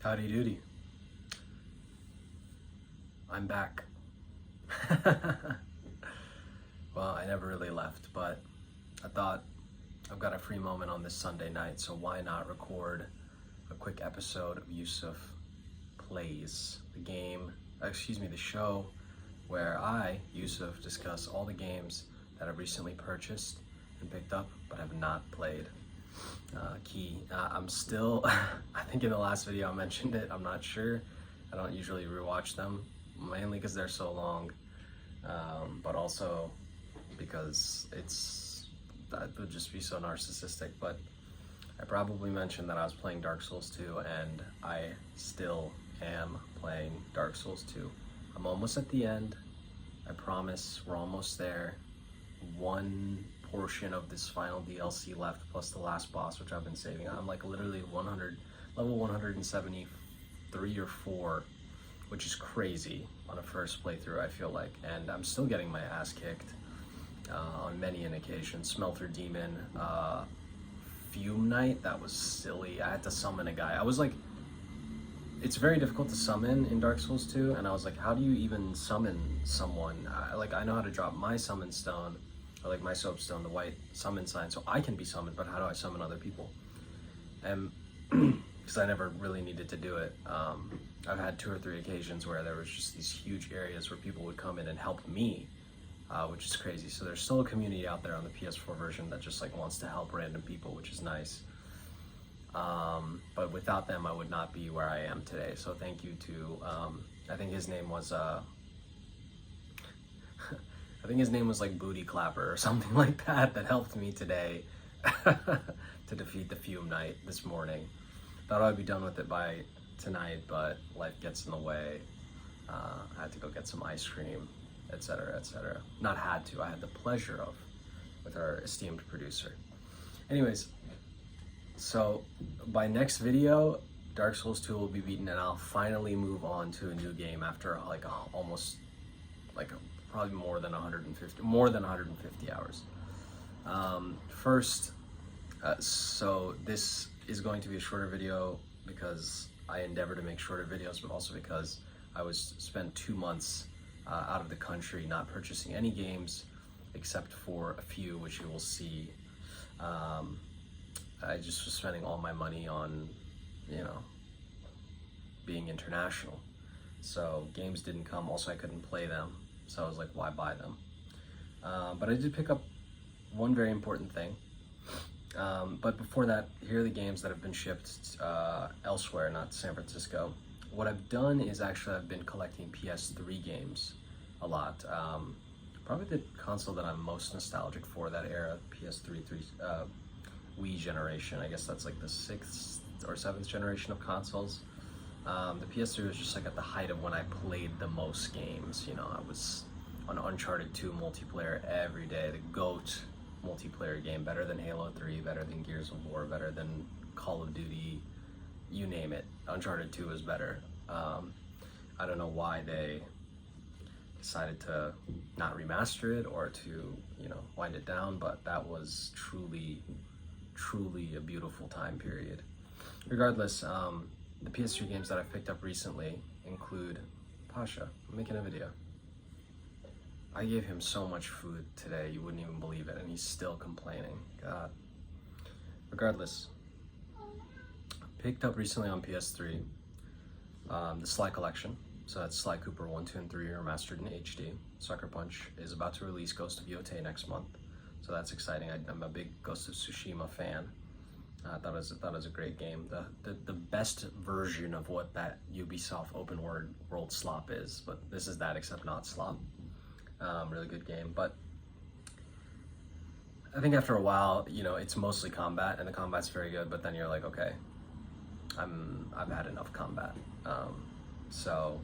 Howdy doody. I'm back. Well, I never really left, but I thought I've got a free moment on this Sunday night, so why not record a quick episode of Yusuf Plays, the show where I, Yusuf, discuss all the games that I've recently purchased and picked up but have not played. I'm still, I think in the last video I mentioned it, I'm not sure. I don't usually rewatch them, mainly because they're so long, but also because that would just be so narcissistic. But I probably mentioned that I was playing Dark Souls 2, and I still am playing Dark Souls 2. I'm almost at the end, I promise, we're almost there. One portion of this final DLC left, plus the last boss, which I've been saving. I'm like literally level 173 or 4, which is crazy on a first playthrough, I feel like. And I'm still getting my ass kicked on many an occasion. Smelter Demon, Fume Knight, that was silly. I had to summon a guy. I was like, it's very difficult to summon in Dark Souls 2, and I was like, how do you even summon someone? I know how to drop my summon stone, or like my soapstone, the white summon sign, so I can be summoned, but how do I summon other people? And because I never really needed to do it. I've had 2 or 3 occasions where there was just these huge areas where people would come in and help me, which is crazy. So there's still a community out there on the PS4 version that just like wants to help random people, which is nice. But without them, I would not be where I am today. So thank you to, I think his name was like Booty Clapper or something like that helped me today to defeat the Fume Knight this morning. Thought I'd be done with it by tonight, but life gets in the way. I had to go get some ice cream, etc., etc. Not had to, I had the pleasure of, with our esteemed producer. Anyways, so by next video, Dark Souls 2 will be beaten, and I'll finally move on to a new game after probably more than 150 hours. So this is going to be a shorter video because I endeavor to make shorter videos, but also because I spent 2 months out of the country not purchasing any games except for a few, which you will see. I just was spending all my money on, being international. So games didn't come, also I couldn't play them. So I was like, why buy them? But I did pick up one very important thing. But before that, here are the games that have been shipped elsewhere, not San Francisco. What I've done is actually I've been collecting PS3 games a lot. Probably the console that I'm most nostalgic for, that era, PS3, Wii generation. I guess that's like the 6th or 7th generation of consoles. The PS3 was just like at the height of when I played the most games. I was on Uncharted 2 multiplayer every day, the GOAT multiplayer game, better than Halo 3, better than Gears of War, better than Call of Duty, you name it. Uncharted 2 is better. I don't know why they decided to not remaster it or to, wind it down, but that was truly a beautiful time period. Regardless, the PS3 games that I've picked up recently include Pasha. I'm making a video. I gave him so much food today, you wouldn't even believe it, and he's still complaining. God. Regardless, picked up recently on PS3 the Sly Collection. So that's Sly Cooper 1, 2, and 3 remastered in HD. Sucker Punch is about to release Ghost of Yotei next month, so that's exciting. I'm a big Ghost of Tsushima fan. I thought it was a great game. The best version of what that Ubisoft open world slop is, but this is that except not slop. Really good game, but I think after a while, it's mostly combat, and the combat's very good, but then you're like, okay, I've had enough combat. So,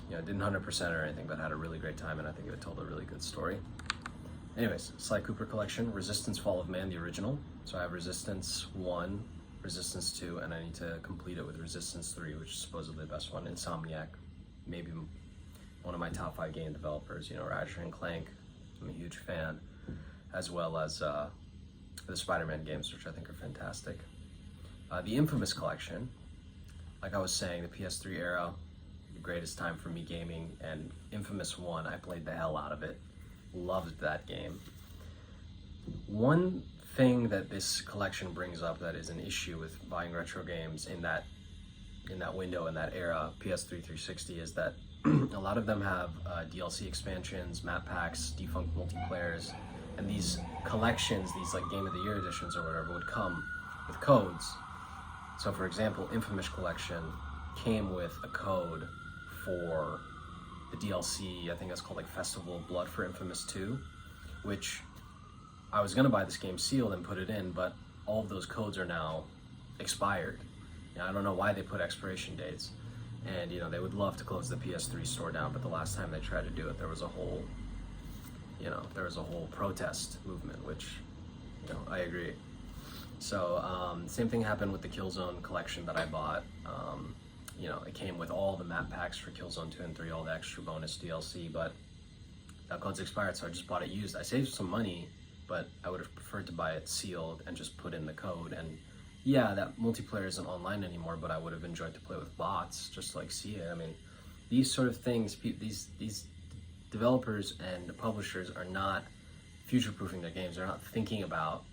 didn't 100% or anything, but had a really great time, and I think it told a really good story. Anyways, Sly Cooper Collection, Resistance Fall of Man, the original. So I have Resistance 1, Resistance 2, and I need to complete it with Resistance 3, which is supposedly the best one. Insomniac, maybe one of my top 5 game developers, Ratchet and Clank, I'm a huge fan, as well as the Spider-Man games, which I think are fantastic. The Infamous Collection, like I was saying, the PS3 era, the greatest time for me gaming, and Infamous 1, I played the hell out of it. Loved that game. One thing that this collection brings up that is an issue with buying retro games in that window, in that era, PS3 360, is that a lot of them have DLC expansions, map packs, defunct multiplayers, and these collections, these like Game of the Year editions or whatever, would come with codes. So for example, Infamous Collection came with a code for the DLC, I think it's called like Festival of Blood for Infamous 2, which I was gonna buy this game sealed and put it in, but all of those codes are now expired. Now, I don't know why they put expiration dates, and they would love to close the PS3 store down, but the last time they tried to do it, there was a whole protest movement, which I agree. So same thing happened with the Killzone collection that I bought. It came with all the map packs for Killzone 2 and 3, all the extra bonus DLC, but that code's expired, so I just bought it used. I saved some money, but I would have preferred to buy it sealed and just put in the code. And yeah, that multiplayer isn't online anymore, but I would have enjoyed to play with bots, just like see it. I mean, these sort of things, these developers and publishers are not future-proofing their games. They're not thinking about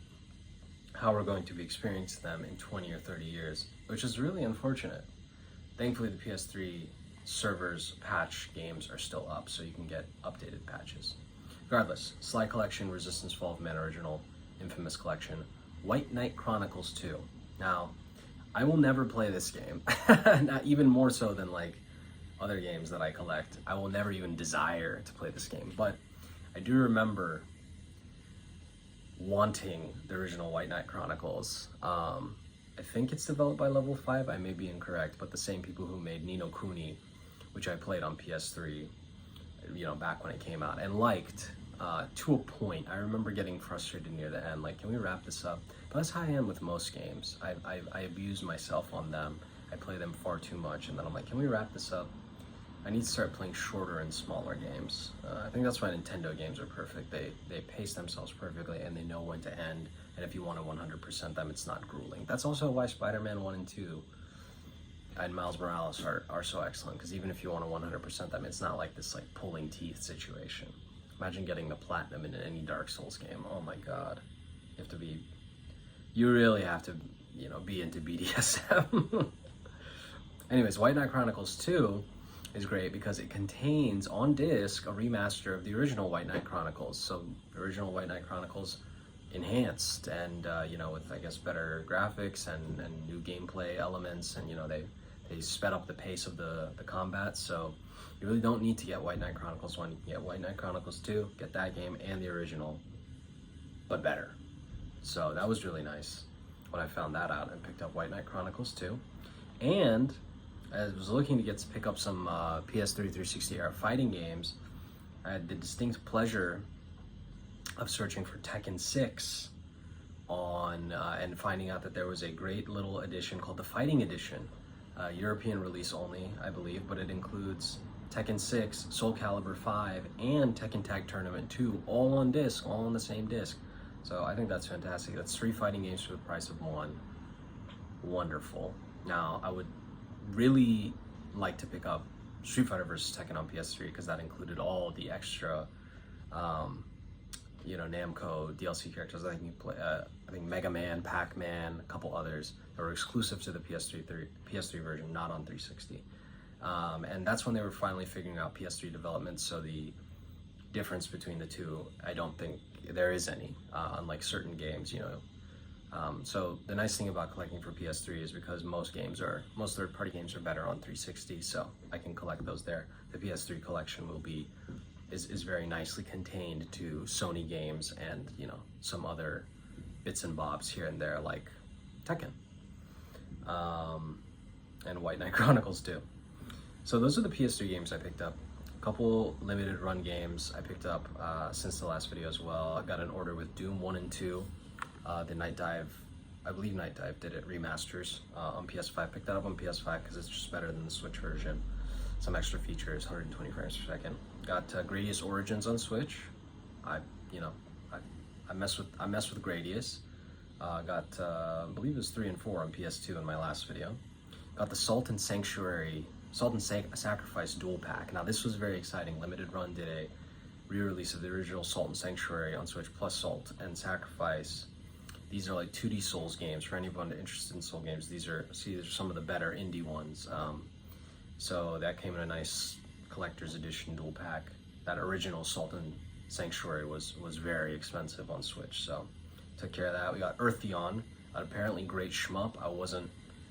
how we're going to be experiencing them in 20 or 30 years, which is really unfortunate. Thankfully, the PS3 servers patch games are still up, so you can get updated patches. Regardless, Sly Collection, Resistance Fall of Man Original, Infamous Collection, White Knight Chronicles 2. Now, I will never play this game, not even more so than like other games that I collect. I will never even desire to play this game, but I do remember wanting the original White Knight Chronicles. I think it's developed by Level 5, I may be incorrect, but the same people who made Ni no Kuni, which I played on PS3, back when it came out, and liked to a point. I remember getting frustrated near the end, like, can we wrap this up? But that's how I am with most games. I abuse myself on them. I play them far too much, and then I'm like, can we wrap this up? I need to start playing shorter and smaller games. I think that's why Nintendo games are perfect. They pace themselves perfectly, and they know when to end, and if you want to 100% them, it's not grueling. That's also why Spider-Man 1 and 2 and Miles Morales are so excellent, because even if you want to 100% them, it's not like this like pulling teeth situation. Imagine getting the platinum in any Dark Souls game. Oh my god. You really have to, be into BDSM. Anyways, White Knight Chronicles 2 is great because it contains on disc a remaster of the original White Knight Chronicles. So the original White Knight Chronicles enhanced and with I guess better graphics and new gameplay elements, and they sped up the pace of the combat. So you really don't need to get White Knight Chronicles 1. You can get White Knight Chronicles 2, get that game and the original, but better. So that was really nice when I found that out and picked up White Knight Chronicles 2. And I was looking to pick up some PS3 360 era fighting games. I had the distinct pleasure of searching for Tekken 6 and finding out that there was a great little edition called the Fighting Edition. European release only, I believe, but it includes Tekken 6, Soul Calibur 5, and Tekken Tag Tournament 2, all on disc, all on the same disc. So I think that's fantastic. That's 3 fighting games for the price of 1. Wonderful. Now, I would really like to pick up Street Fighter vs. Tekken on PS3 because that included all the extra, Namco DLC characters. I think you play, I think Mega Man, Pac-Man, a couple others that were exclusive to the PS3 version, not on 360. And that's when they were finally figuring out PS3 development. So the difference between the two, I don't think there is any, unlike certain games, So the nice thing about collecting for PS3 is because most third-party games are better on 360, so I can collect those there. The PS3 collection is very nicely contained to Sony games and some other bits and bobs here and there like Tekken and White Knight Chronicles 2. So those are the PS3 games I picked up. A couple limited run games I picked up since the last video as well. I got an order with Doom 1 and 2. The Night Dive, I believe Night Dive did it, remasters on PS5. Picked that up on PS5 because it's just better than the Switch version. Some extra features, 120 frames per second. Got Gradius Origins on Switch. I mess with Gradius. Got I believe it was 3 and 4 on PS2 in my last video. got the Salt and Sacrifice dual pack. Now this was very exciting. Limited Run did a re-release of the original Salt and Sanctuary on Switch plus Salt and Sacrifice. These are like 2D Souls games. For anyone interested in Soul games, these are some of the better indie ones. So that came in a nice collector's edition dual pack. That original Salt and Sanctuary was very expensive on Switch, so took care of that. We got Eartheon, an apparently great shmup.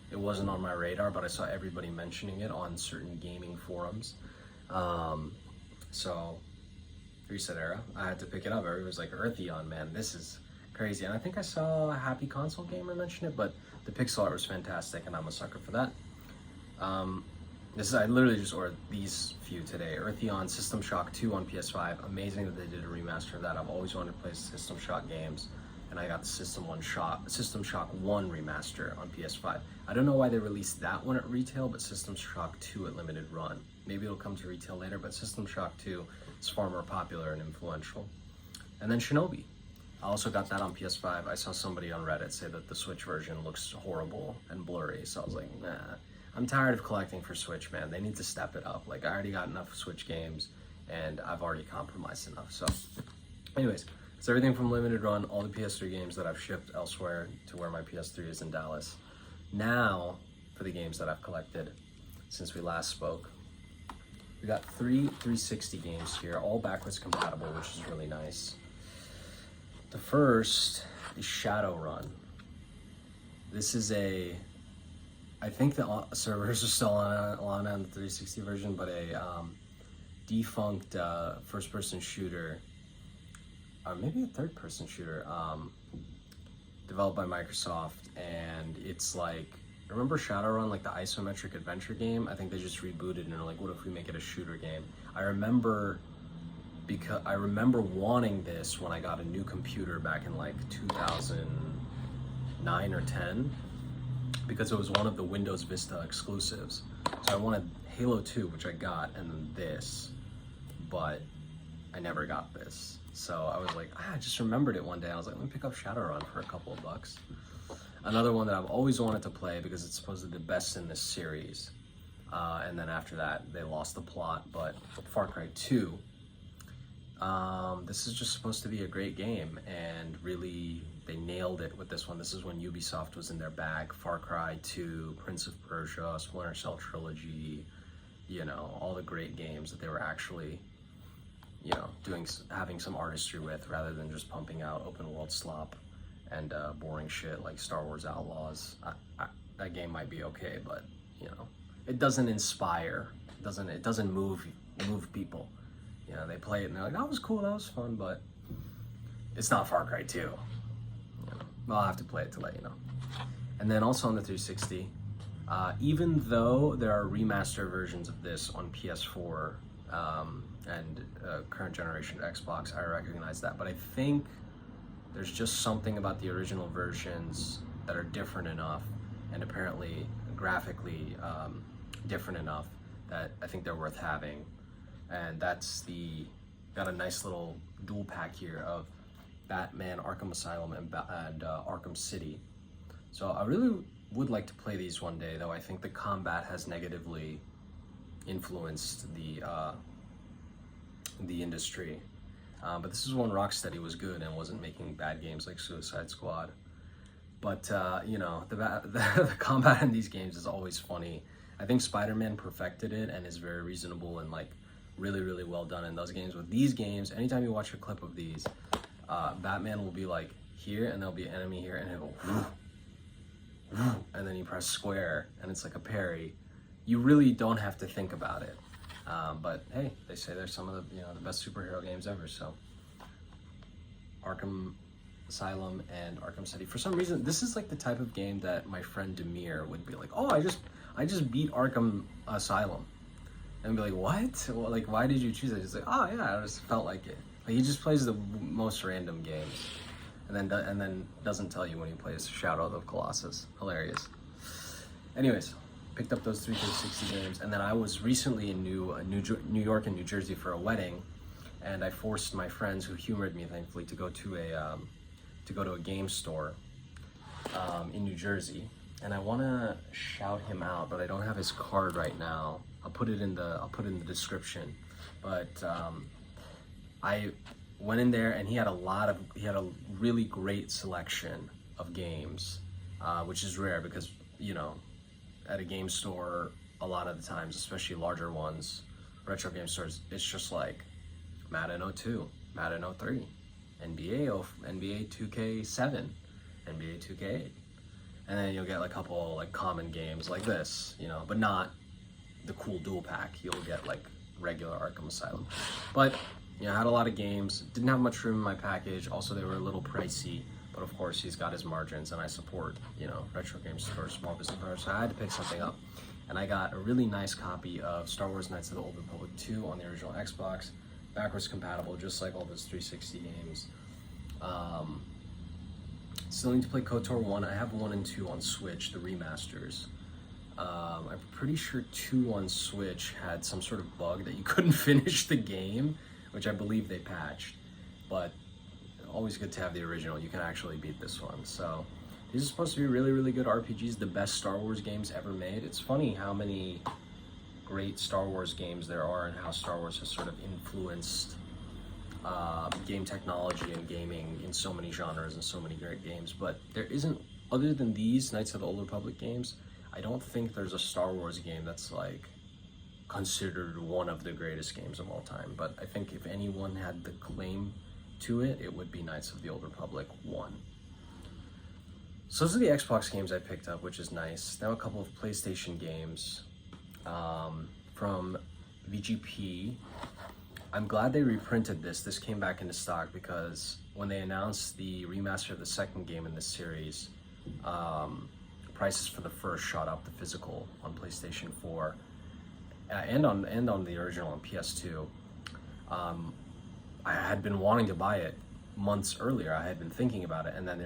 It wasn't on my radar, but I saw everybody mentioning it on certain gaming forums. So Reset Era, I had to pick it up. Everybody was like, Eartheon, man, this is crazy. And I think I saw a Happy Console Gamer mention it, but the pixel art was fantastic, and I'm a sucker for that. I literally just ordered these few today. Eartheon, System Shock 2 on PS5. Amazing that they did a remaster of that. I've always wanted to play System Shock games, and I got the System Shock 1 remaster on PS5. I don't know why they released that one at retail, but System Shock 2 at limited run. Maybe it'll come to retail later, but System Shock 2 is far more popular and influential. And then Shinobi. I also got that on PS5. I saw somebody on Reddit say that the Switch version looks horrible and blurry, so I was like, nah. I'm tired of collecting for Switch, man. They need to step it up. Like, I already got enough Switch games, and I've already compromised enough. So, anyways, it's everything from limited run, all the PS3 games that I've shipped elsewhere to where my PS3 is in Dallas. Now, for the games that I've collected since we last spoke. We got 360 games here, all backwards compatible, which is really nice. The first is Shadowrun. This is I think the servers are still on the 360 version, but a defunct first-person shooter, or maybe a third-person shooter, developed by Microsoft, and it's like, remember Shadowrun, like the isometric adventure game? I think they just rebooted and are like, what if we make it a shooter game? I remember wanting this when I got a new computer back in like 2009 or 10, because it was one of the Windows Vista exclusives. So I wanted Halo 2, which I got, and then this, but I never got this. So I was like, I just remembered it one day. I was like, let me pick up Shadowrun for a couple of bucks. Another one that I've always wanted to play because it's supposedly the best in this series. And then after that, they lost the plot, but Far Cry 2. This is just supposed to be a great game, and really, they nailed it with this one. This is when Ubisoft was in their bag. Far Cry 2, Prince of Persia, Splinter Cell Trilogy, you know, all the great games that they were actually, you know, having some artistry with, rather than just pumping out open world slop and boring shit like Star Wars Outlaws. That game might be okay, but you know, it doesn't inspire. It doesn't move people. You know, they play it and they're like, that was cool, that was fun, but it's not Far Cry 2. You know, I'll have to play it to let you know. And then also on the 360, even though there are remaster versions of this on PS4 and current generation Xbox, I recognize that, but I think there's just something about the original versions that are different enough, and apparently graphically different enough, that I think they're worth having. And that's got a nice little dual pack here of Batman Arkham Asylum and Arkham City. So I really would like to play these one day, though I think the combat has negatively influenced the industry. But this is when Rocksteady was good and wasn't making bad games like Suicide Squad. But you know, the combat in these games is always funny. I think Spider-Man perfected it and is very reasonable and like really, really well done in those games. With these games, anytime you watch a clip of these, Batman will be like here, and there'll be an enemy here, and it'll and then you press square, and it's like a parry. You really don't have to think about it. But hey, they say they're some of the the best superhero games ever. So Arkham Asylum and Arkham City. For some reason, this is like the type of game that my friend Demir would be like, oh, I just beat Arkham Asylum. And be like, what? Well, like, why did you choose it? He's like, oh yeah, I just felt like it. Like, he just plays the most random games, and then doesn't tell you when he plays Shoutout of Colossus. Hilarious. Anyways, picked up those 360 games, and then I was recently in New York and New Jersey for a wedding, and I forced my friends, who humored me thankfully, to go to a game store in New Jersey. and I want to shout him out, but I don't have his card right now. I'll put it in the description. But I went in there and he had a really great selection of games, which is rare because, you know, at a game store, a lot of the times, especially larger ones, retro game stores, it's just like Madden 02, Madden 03, NBA 2K7, NBA 2K8. And then you'll get like a couple like common games like this, you know, but not the cool dual pack. You'll get like regular Arkham Asylum. But, you know, I had a lot of games, didn't have much room in my package. Also, they were a little pricey, but of course he's got his margins and I support, you know, retro game stores, small business owners, so I had to pick something up. And I got a really nice copy of Star Wars Knights of the Old Republic 2 on the original Xbox, backwards compatible, just like all those 360 games. Still need to play KOTOR 1. I have 1 and 2 on Switch, the remasters. I'm pretty sure 2 on Switch had some sort of bug that you couldn't finish the game, which I believe they patched. But always good to have the original. You can actually beat this one. So these are supposed to be really, really good RPGs, the best Star Wars games ever made. It's funny how many great Star Wars games there are and how Star Wars has sort of influenced game technology and gaming in so many genres and so many great games. But there isn't, other than these Knights of the Old Republic games, I don't think there's a Star Wars game that's like considered one of the greatest games of all time. But I think if anyone had the claim to it, it would be Knights of the Old Republic 1. So those are the Xbox games I picked up, which is nice. Now a couple of PlayStation games from VGP. I'm glad they reprinted this. This came back into stock because when they announced the remaster of the second game in this series, prices for the first shot up, the physical on PlayStation 4 and on the original on PS2. I had been wanting to buy it months earlier. I had been thinking about it, and then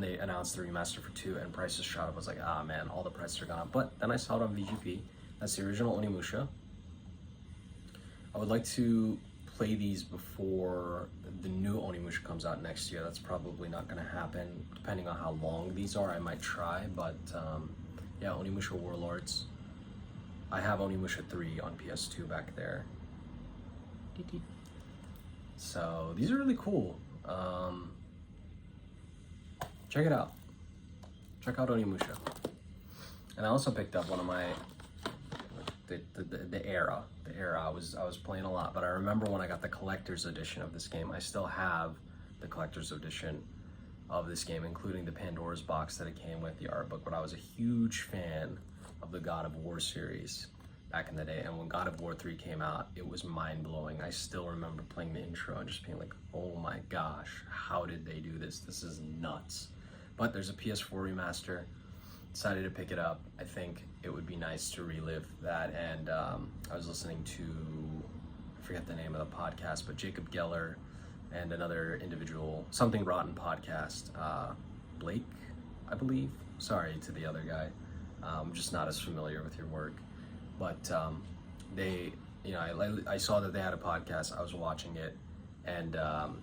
they announced the remaster for 2 and prices shot up. I was like, ah man, all the prices are gone up. But then I saw it on VGP. That's the original Onimusha. I would like to play these before the new Onimusha comes out next year. That's probably not going to happen. Depending on how long these are, I might try. But yeah, Onimusha Warlords. I have Onimusha 3 on PS2 back there. So these are really cool. Check it out. Check out Onimusha. And I also picked up one of my the era I was playing a lot, but I remember when I got the collector's edition of this game. I still have the collector's edition of this game, including the Pandora's box that it came with, the art book. But I was a huge fan of the God of War series back in the day, and when God of War 3 came out, it was mind-blowing. I still remember playing the intro and just being like, oh my gosh, how did they do this? This is nuts. But there's a PS4 remaster. Decided to pick it up. I think it would be nice to relive that. And I was listening to, I forget the name of the podcast, but Jacob Geller and another individual, Something Rotten podcast, Blake, I believe. Sorry to the other guy. I'm just not as familiar with your work. But they, you know, I saw that they had a podcast. I was watching it, and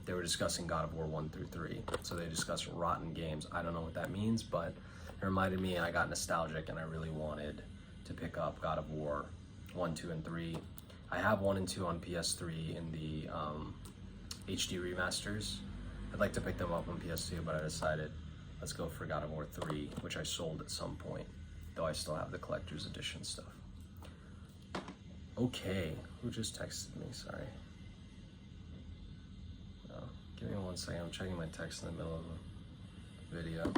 they were discussing God of War 1 through 3. So they discussed rotten games. I don't know what that means, but it reminded me, and I got nostalgic, and I really wanted to pick up God of War 1, 2, and 3. I have 1 and 2 on PS3 in the HD remasters. I'd like to pick them up on PS2, but I decided let's go for God of War 3, which I sold at some point, though I still have the collector's edition stuff. Okay, who just texted me? Sorry. Oh, give me 1 second. I'm checking my text in the middle of the video.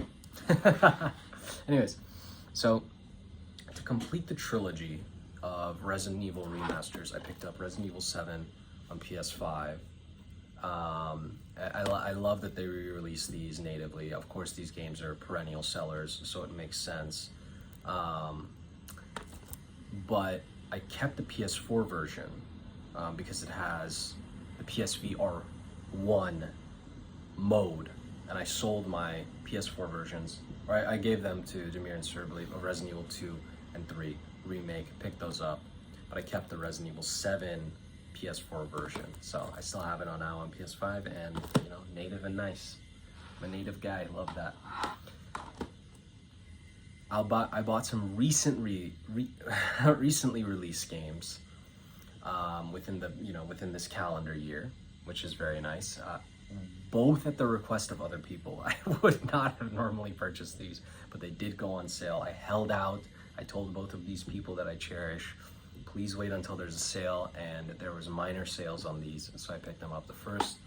Anyways, so to complete the trilogy of Resident Evil remasters, I picked up Resident Evil 7 on PS5. I love that they re-released these natively. Of course, these games are perennial sellers, so it makes sense. But I kept the PS4 version because it has the PSVR 1 mode, and I sold my PS4 versions, or I gave them to Jameer and Sir, I believe, of Resident Evil 2 and 3 remake, picked those up, but I kept the Resident Evil 7 PS4 version, so I still have it now on PS5, and you know, native and nice. I'm a native guy, love that. I bought some recently released games within this calendar year, which is very nice. Both at the request of other people. I would not have normally purchased these, but they did go on sale. I held out. I told both of these people that I cherish, please wait until there's a sale, and there was minor sales on these, so I picked them up. The first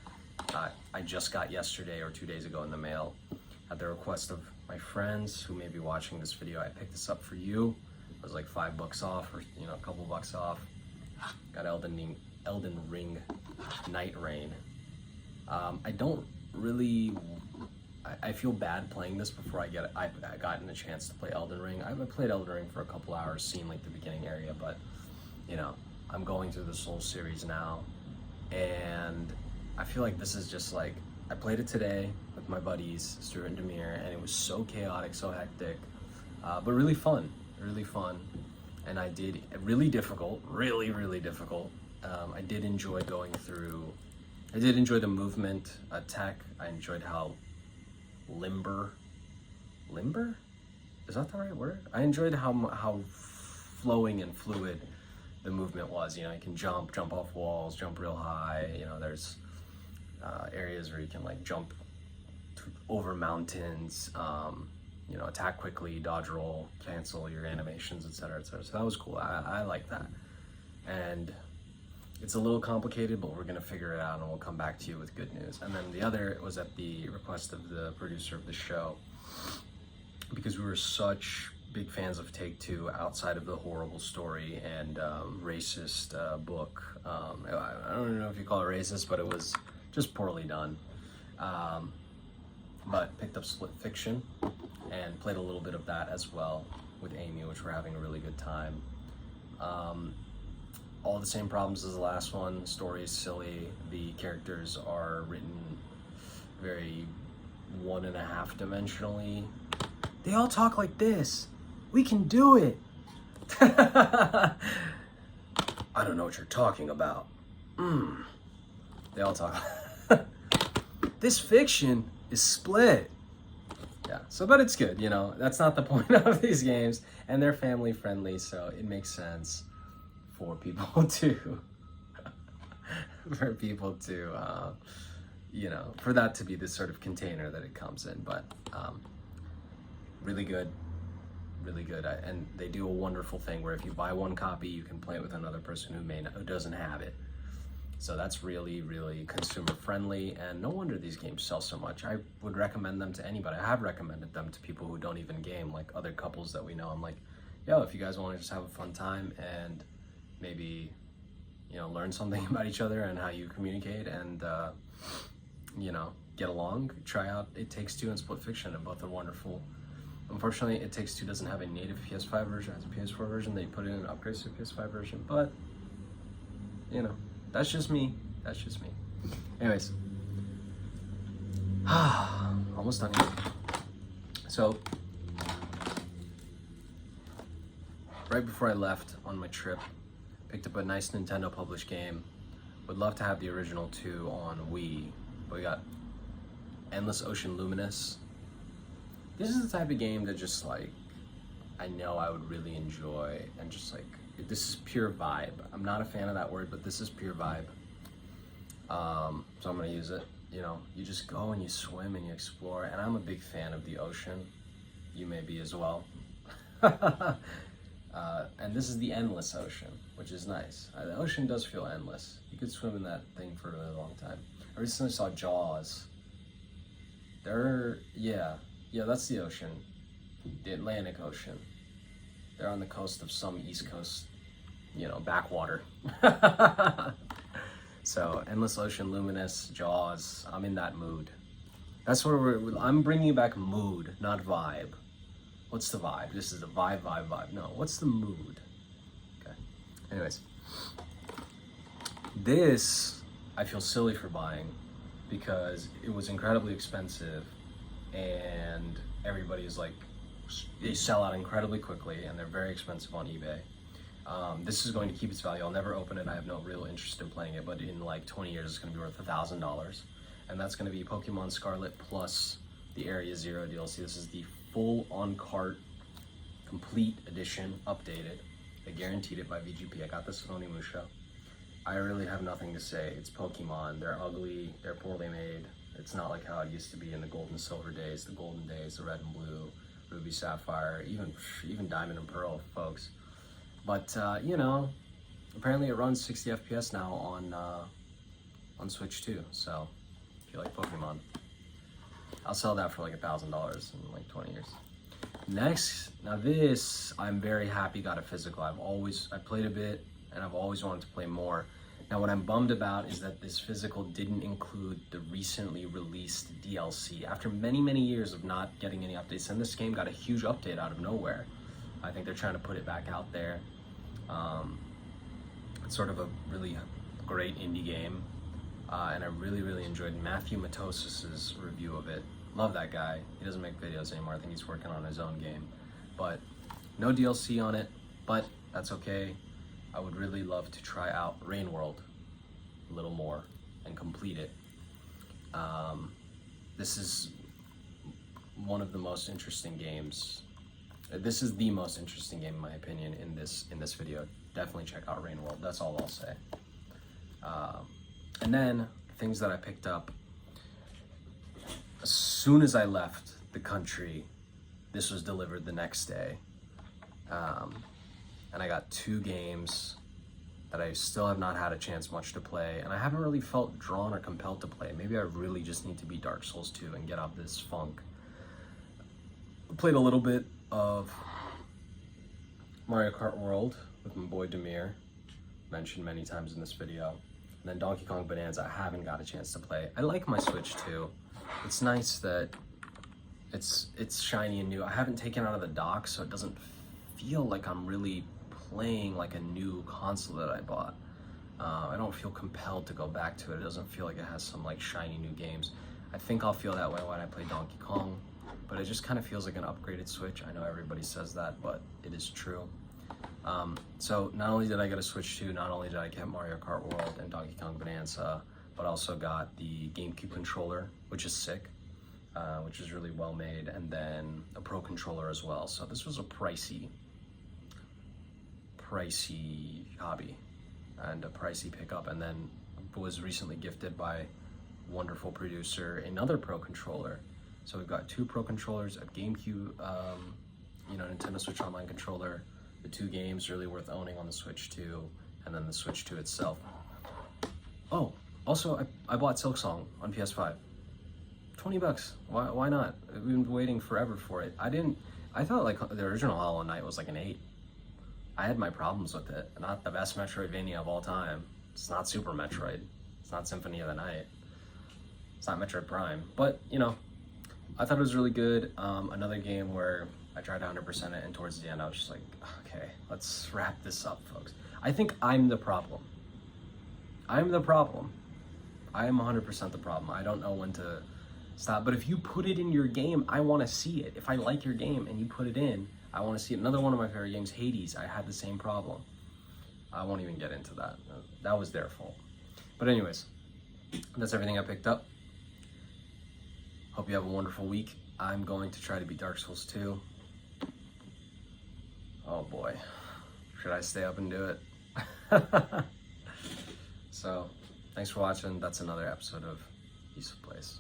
I just got yesterday or 2 days ago in the mail at the request of my friends who may be watching this video. I picked this up for you. It was like $5 off, or a couple bucks off. Got Elden Ring Night Rain. I don't really. I feel bad playing this before I've gotten a chance to play Elden Ring. I've played Elden Ring for a couple hours, seen like the beginning area, but I'm going through the Soul series now, and I feel like this is just like, I played it today with my buddies, Stuart and Demir, and it was so chaotic, so hectic, but really fun, and I did really difficult. I did enjoy going through. I did enjoy the movement tech. I enjoyed how limber? Is that the right word? I enjoyed how flowing and fluid the movement was. You can jump off walls, jump real high. There's areas where you can like jump over mountains, attack quickly, dodge roll, cancel your animations, etc., etc. So that was cool. I like that. And it's a little complicated, but we're gonna figure it out, and we'll come back to you with good news. And then the other was at the request of the producer of the show, because we were such big fans of Take-Two outside of the horrible story and racist book. I don't know if you call it racist, but it was just poorly done. But picked up Split Fiction and played a little bit of that as well with Amy, which we're having a really good time. All the same problems as the last one. Story is silly. The characters are written very 1.5 dimensionally. They all talk like this. We can do it. I don't know what you're talking about. They all talk. This fiction is split. Yeah, but it's good, That's not the point of these games, and they're family friendly, so it makes sense for people to, for that to be this sort of container that it comes in. But really good. And they do a wonderful thing where if you buy one copy, you can play it with another person who doesn't have it. So that's really, really consumer friendly, and no wonder these games sell so much. I would recommend them to anybody. I have recommended them to people who don't even game, like other couples that we know. I'm like, yo, if you guys want to just have a fun time and maybe, learn something about each other and how you communicate and, get along, try out It Takes Two and Split Fiction, and both are wonderful. Unfortunately, It Takes Two doesn't have a native PS5 version. It has a PS4 version. They put in an upgrade to the PS5 version, but, that's just me. Anyways. Almost done here. So, right before I left on my trip, picked up a nice Nintendo published game. Would love to have the original 2 on Wii, but we got Endless Ocean Luminous. This is the type of game that just like, I know I would really enjoy, and just like, this is pure vibe. I'm not a fan of that word, but this is pure vibe. So I'm gonna use it. You just go and you swim and you explore, and I'm a big fan of the ocean. You may be as well. And this is the endless ocean, which is nice. The ocean does feel endless. You could swim in that thing for a really long time. I recently saw Jaws. Yeah, that's the ocean. The Atlantic Ocean. They're on the coast of some East Coast, backwater. So, Endless Ocean, Luminous, Jaws, I'm in that mood. That's what I'm bringing back mood, not vibe. What's the vibe? This is the vibe. No, what's the mood? Okay. Anyways. This, I feel silly for buying because it was incredibly expensive, and everybody is like, they sell out incredibly quickly, and they're very expensive on eBay. This is going to keep its value. I'll never open it. I have no real interest in playing it, but in like 20 years, it's going to be worth $1,000. And that's going to be Pokemon Scarlet plus the Area Zero DLC. This is the full on-cart complete edition, updated. They guaranteed it by VGP. I got this with Onimusha. I really have nothing to say. It's Pokemon. They're ugly. They're poorly made. It's not like how it used to be in the gold and silver days, the golden days, the red and blue, ruby, sapphire, even diamond and pearl, folks. But you know, apparently it runs 60 FPS now on Switch too. So if you like Pokemon, I'll sell that for like $1,000 in like 20 years. Next, now this I'm very happy got a physical. I played a bit and I've always wanted to play more. Now what I'm bummed about is that this physical didn't include the recently released DLC. After many years of not getting any updates, and this game got a huge update out of nowhere. I think they're trying to put it back out there. It's sort of a really great indie game, and I really enjoyed Matthew Matosis's review of it. Love that guy. He doesn't make videos anymore. I think he's working on his own game, but no DLC on it, but that's okay. I would really love to try out Rain World a little more and complete it. This is one of the most interesting games. This is the most interesting game in my opinion in this video. Definitely check out Rain World. That's all I'll say. And then things that I picked up as soon as I left the country. This was delivered the next day. And I got 2 games that I still have not had a chance much to play, and I haven't really felt drawn or compelled to play. Maybe I really just need to beat Dark Souls 2 and get out this funk. I played a little bit of Mario Kart World with my boy Demir, mentioned many times in this video. And then Donkey Kong Bonanza, I haven't got a chance to play. I like my Switch too. It's nice that it's shiny and new. I haven't taken it out of the dock, so it doesn't feel like I'm really playing like a new console that I bought. I don't feel compelled to go back to it. It doesn't feel like it has some like shiny new games. I think I'll feel that way when I play Donkey Kong, but it just kind of feels like an upgraded Switch. I know everybody says that, but it is true. So not only did I get a Switch 2, not only did I get Mario Kart World and Donkey Kong Bonanza, but I also got the GameCube controller, which is sick, which is really well made, and then a Pro controller as well. So this was a pricey hobby and a pricey pickup, and then was recently gifted by wonderful producer another Pro controller. So we've got 2 Pro controllers, a GameCube, Nintendo Switch Online controller, the 2 games really worth owning on the Switch 2, and then the Switch 2 itself. Oh, also I bought Silksong on PS5. $20. Why not? We've been waiting forever for it. I thought like the original Hollow Knight was like an 8. I had my problems with it. Not the best Metroidvania of all time. It's not Super Metroid. It's not Symphony of the Night. It's not Metroid Prime. But, you know, I thought it was really good. Another game where I tried to 100% it, and towards the end I was just like, okay, let's wrap this up, folks. I think I'm the problem. I'm the problem. I am 100% the problem. I don't know when to stop. But if you put it in your game, I want to see it. If I like your game and you put it in, I want to see it. Another one of my favorite games, Hades, I had the same problem. I won't even get into that. That was their fault. But anyways, that's everything I picked up. Hope you have a wonderful week. I'm going to try to beat Dark Souls 2. Oh boy. Should I stay up and do it? So, thanks for watching. That's another episode of YusofPlays.